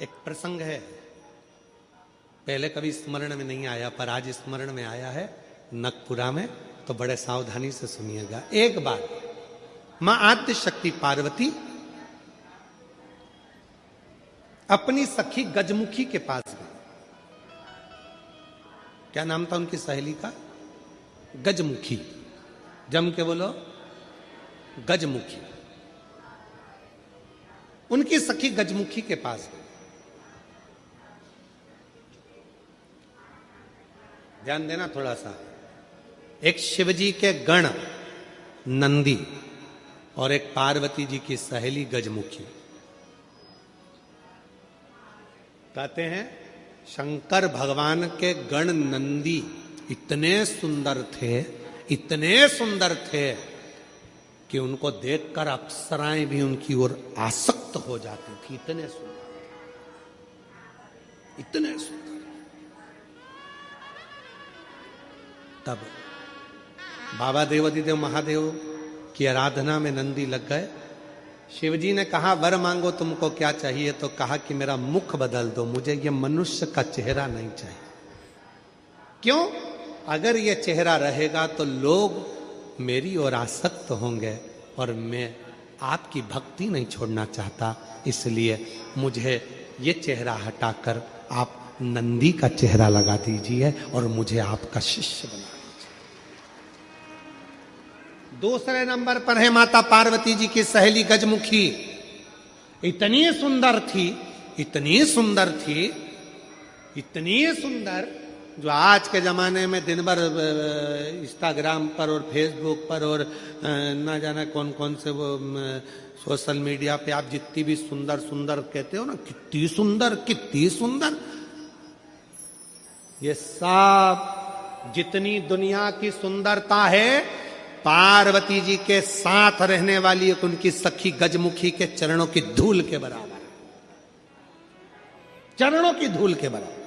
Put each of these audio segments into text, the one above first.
एक प्रसंग है, पहले कभी स्मरण में नहीं आया पर आज स्मरण में आया है नखपुरा में, तो बड़े सावधानी से सुनिएगा। एक बार मां आद्य शक्ति पार्वती अपनी सखी गजमुखी के पास गई। क्या नाम था उनकी सहेली का? गजमुखी। जम के बोलो, गजमुखी। उनकी सखी गजमुखी के पास गई। ध्यान देना थोड़ा सा। एक शिवजी के गण नंदी और एक पार्वती जी की सहेली गजमुखी। कहते हैं शंकर भगवान के गण नंदी इतने सुंदर थे, इतने सुंदर थे कि उनको देखकर अप्सराएं भी उनकी ओर आसक्त हो जाती थी। इतने सुंदर, इतने सुंदर। तब बाबा देवादिदेव महादेव की आराधना में नंदी लग गए। शिवजी ने कहा वर मांगो तुमको क्या चाहिए, तो कहा कि मेरा मुख बदल दो, मुझे ये मनुष्य का चेहरा नहीं चाहिए। क्यों? अगर ये चेहरा रहेगा तो लोग मेरी ओर आसक्त होंगे और मैं आपकी भक्ति नहीं छोड़ना चाहता, इसलिए मुझे ये चेहरा हटाकर आप नंदी का चेहरा लगा दीजिए और मुझे आपका शिष्य बना दीजिए। दूसरे नंबर पर है माता पार्वती जी की सहेली गजमुखी। इतनी सुंदर थी, इतनी सुंदर थी, इतनी सुंदर, जो आज के जमाने में दिन भर इंस्टाग्राम पर और फेसबुक पर और ना जाना कौन कौन से वो सोशल मीडिया पे आप जितनी भी सुंदर सुंदर कहते हो ना, कितनी सुंदर, कितनी सुंदर, ये सब जितनी दुनिया की सुंदरता है पार्वती जी के साथ रहने वाली एक उनकी सखी गजमुखी के चरणों की धूल के बराबर, चरणों की धूल के बराबर।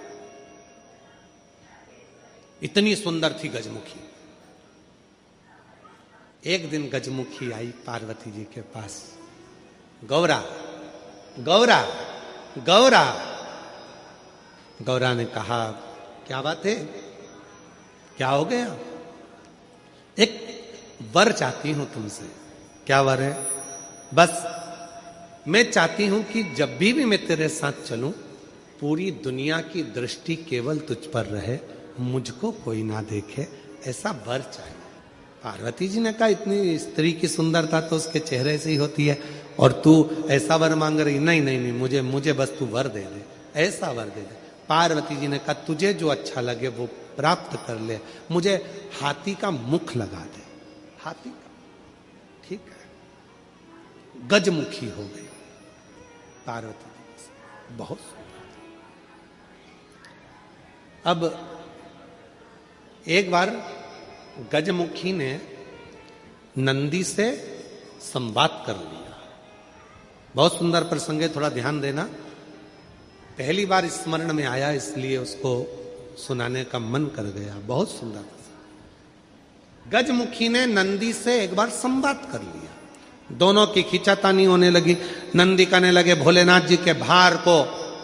इतनी सुंदर थी गजमुखी। एक दिन गजमुखी आई पार्वती जी के पास। गौरा, गौरा, गौरा। गौरा ने कहा क्या बात है, क्या हो गया? एक वर चाहती हूं तुमसे। क्या वर है? बस मैं चाहती हूं कि जब भी मैं तेरे साथ चलूं पूरी दुनिया की दृष्टि केवल तुझ पर रहे, मुझको कोई ना देखे, ऐसा वर चाहिए। पार्वती जी ने कहा इतनी स्त्री की सुंदरता तो उसके चेहरे से ही होती है और तू ऐसा वर मांग रही? नहीं नहीं नहीं, मुझे बस तू वर दे दे, ऐसा वर दे दे। पार्वती जी ने कहा तुझे जो अच्छा लगे वो प्राप्त कर ले, मुझे हाथी का मुख लगा दे। हाथी का, ठीक है। गजमुखी हो गई पार्वती जी, बहुत सुंदर। अब एक बार गजमुखी ने नंदी से संवाद कर लिया। बहुत सुंदर प्रसंग है, थोड़ा ध्यान देना। पहली बार स्मरण में आया इसलिए उसको सुनाने का मन कर गया। बहुत सुंदर प्रसंग। गजमुखी ने नंदी से एक बार संवाद कर लिया। दोनों की खींचातानी होने लगी। नंदी कहने लगे भोलेनाथ जी के भार को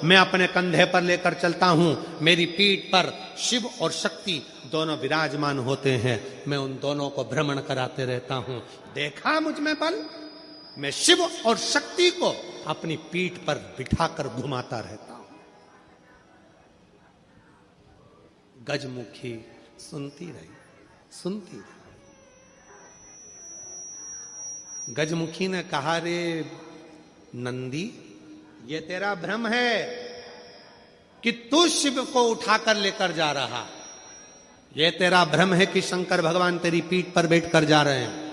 मैं अपने कंधे पर लेकर चलता हूं, मेरी पीठ पर शिव और शक्ति दोनों विराजमान होते हैं, मैं उन दोनों को भ्रमण कराते रहता हूं। देखा मुझ में बल, मैं शिव और शक्ति को अपनी पीठ पर बिठाकर घुमाता रहता हूं। गजमुखी सुनती रही, सुनती रही। गजमुखी ने कहा रे नंदी, ये तेरा भ्रम है कि तू शिव को उठाकर लेकर जा रहा। ये तेरा भ्रम है कि शंकर भगवान तेरी पीठ पर बैठकर जा रहे हैं।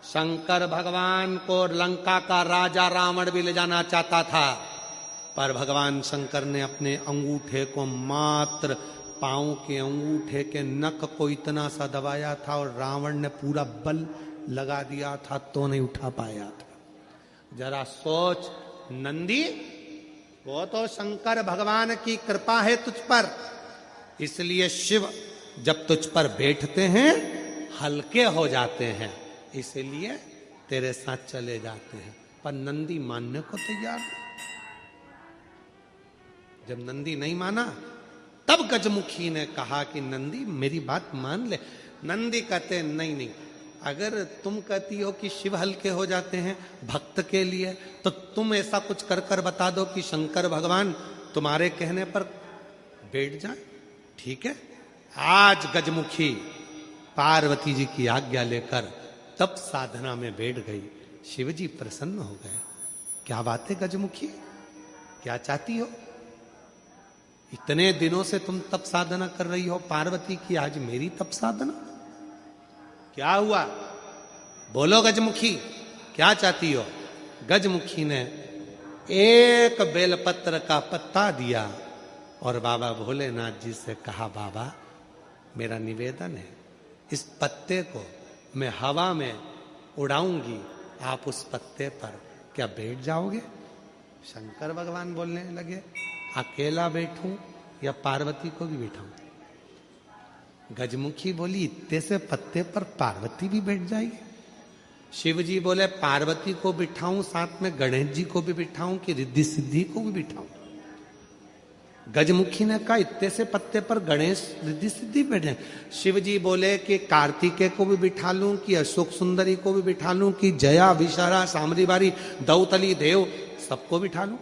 शंकर भगवान को लंका का राजा रावण भी ले जाना चाहता था, पर भगवान शंकर ने अपने अंगूठे को, मात्र पांव के अंगूठे के नख को इतना सा दबाया था और रावण ने पूरा बल लगा दिया था तो नहीं उठा पाया था। जरा सोच नंदी, वो तो शंकर भगवान की कृपा है तुझ पर, इसलिए शिव जब तुझ पर बैठते हैं हल्के हो जाते हैं, इसलिए तेरे साथ चले जाते हैं। पर नंदी मानने को तैयार नहीं। जब नंदी नहीं माना, तब गजमुखी ने कहा कि नंदी मेरी बात मान ले। नंदी कहते नहीं नहीं, अगर तुम कहती हो कि शिव हल्के हो जाते हैं भक्त के लिए, तो तुम ऐसा कुछ कर कर बता दो कि शंकर भगवान तुम्हारे कहने पर बैठ जाए। ठीक है, आज गजमुखी पार्वती जी की आज्ञा लेकर तब साधना में बैठ गई। शिव जी प्रसन्न हो गए। क्या बात है गजमुखी, क्या चाहती हो? इतने दिनों से तुम तप साधना कर रही हो पार्वती की, आज मेरी तप साधना? क्या हुआ? बोलो गजमुखी, क्या चाहती हो? गजमुखी ने एक बेलपत्र का पत्ता दिया और बाबा भोलेनाथ जी से कहा, बाबा मेरा निवेदन है, इस पत्ते को मैं हवा में उड़ाऊंगी, आप उस पत्ते पर क्या बैठ जाओगे? शंकर भगवान बोलने लगे, अकेला बैठूं या पार्वती को भी बैठाऊं? गजमुखी बोली, इतने से पत्ते पर पार्वती भी बैठ जाएगी? शिव जी बोले, पार्वती को बिठाऊं, साथ में गणेश जी को भी बिठाऊं कि रिद्धि सिद्धि को भी बिठाऊं? गजमुखी ने कहा, इतने से पत्ते पर गणेश रिद्धि सिद्धि बैठे। शिव जी बोले कि कार्तिकेय को भी बिठा लूं कि अशोक सुंदरी को भी बिठा लूं कि जया विशारा सामरी बारी दौतली देव सबको बिठा लूं?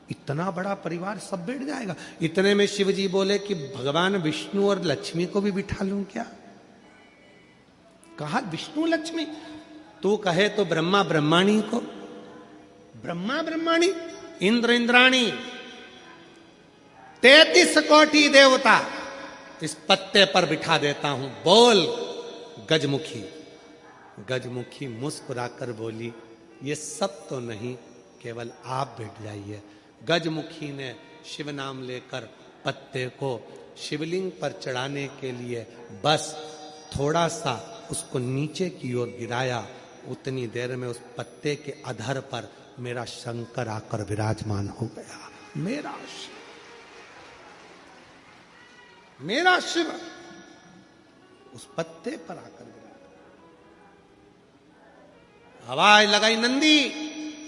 इतना बड़ा परिवार सब बैठ जाएगा? इतने में शिव जी बोले कि भगवान विष्णु और लक्ष्मी को भी बिठा लूं क्या? कहा विष्णु लक्ष्मी, तू कहे तो ब्रह्मा ब्रह्माणी को, ब्रह्मा ब्रह्माणी, इंद्र इंद्राणी, 33 कोटि देवता इस पत्ते पर बिठा देता हूं, बोल गजमुखी। गजमुखी मुस्कुराकर बोली, ये सब तो नहीं, केवल आप बैठ जाइए। गजमुखी ने शिव नाम लेकर पत्ते को शिवलिंग पर चढ़ाने के लिए बस थोड़ा सा उसको नीचे की ओर गिराया। उतनी देर में उस पत्ते के अधर पर मेरा शंकर आकर विराजमान हो गया। मेरा शिव, मेरा शिव उस पत्ते पर आकर विराजमान। आवाज लगाई, नंदी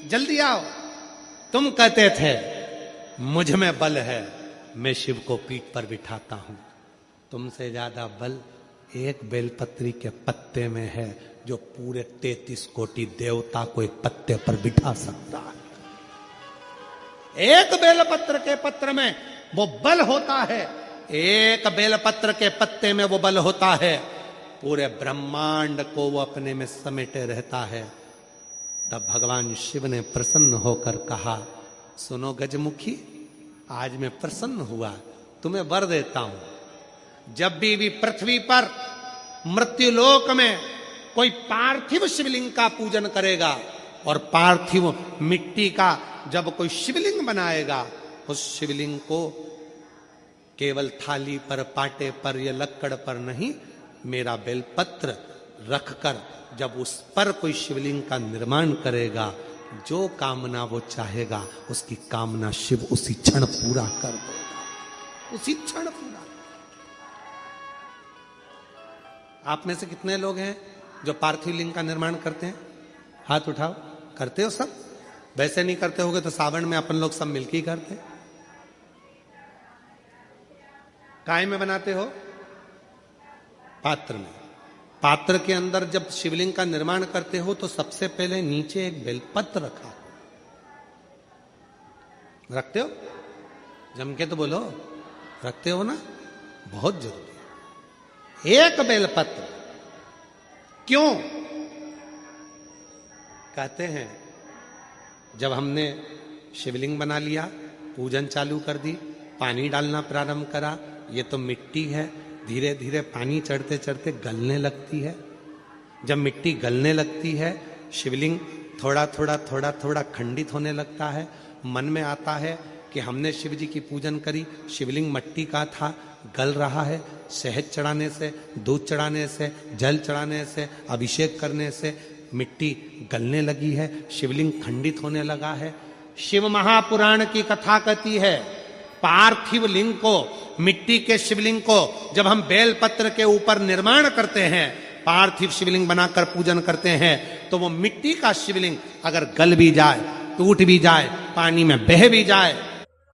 जल्दी आओ। तुम कहते थे मुझ में बल है, मैं शिव को पीठ पर बिठाता हूं। तुमसे ज्यादा बल एक बेलपत्री के पत्ते में है, जो पूरे 33 कोटि देवता को एक पत्ते पर बिठा सकता है। एक बेलपत्र के पत्र में वो बल होता है, एक बेलपत्र के पत्ते में वो बल होता है, पूरे ब्रह्मांड को वो अपने में समेटे रहता है। तब भगवान शिव ने प्रसन्न होकर कहा, सुनो गजमुखी, आज मैं प्रसन्न हुआ, तुम्हें वर देता हूं। जब भी पृथ्वी पर मृत्युलोक में कोई पार्थिव शिवलिंग का पूजन करेगा और पार्थिव मिट्टी का जब कोई शिवलिंग बनाएगा, उस शिवलिंग को केवल थाली पर, पाटे पर या लक्कड़ पर नहीं, मेरा बेलपत्र रखकर जब उस पर कोई शिवलिंग का निर्माण करेगा, जो कामना वो चाहेगा उसकी कामना शिव उसी क्षण पूरा कर देगा, उसी क्षण पूरा। आप में से कितने लोग हैं जो पार्थिव लिंग का निर्माण करते हैं? हाथ उठाओ। करते हो सब? वैसे नहीं करते होगे तो सावन में अपन लोग सब मिलकर ही करते। काय में बनाते हो? पात्र में। पात्र के अंदर जब शिवलिंग का निर्माण करते हो तो सबसे पहले नीचे एक बेलपत्र रखा, रखते हो? जम के तो बोलो, रखते हो ना? बहुत जरूरी है एक बेलपत्र। क्यों? कहते हैं जब हमने शिवलिंग बना लिया, पूजन चालू कर दी, पानी डालना प्रारंभ करा, ये तो मिट्टी है, धीरे धीरे पानी चढ़ते चढ़ते गलने लगती है। जब मिट्टी गलने लगती है, शिवलिंग थोड़ा थोड़ा थोड़ा थोड़ा खंडित होने लगता है। मन में आता है कि हमने शिव जी की पूजन करी, शिवलिंग मिट्टी का था, गल रहा है। शहद चढ़ाने से, दूध चढ़ाने से, जल चढ़ाने से, अभिषेक करने से मिट्टी गलने लगी है, शिवलिंग खंडित होने लगा है। शिव महापुराण की कथा कहती है, पार्थिव लिंग को, मिट्टी के शिवलिंग को जब हम बेलपत्र के ऊपर निर्माण करते हैं, पार्थिव शिवलिंग बनाकर पूजन करते हैं, तो वो मिट्टी का शिवलिंग अगर गल भी जाए, टूट भी जाए, पानी में बह भी जाए,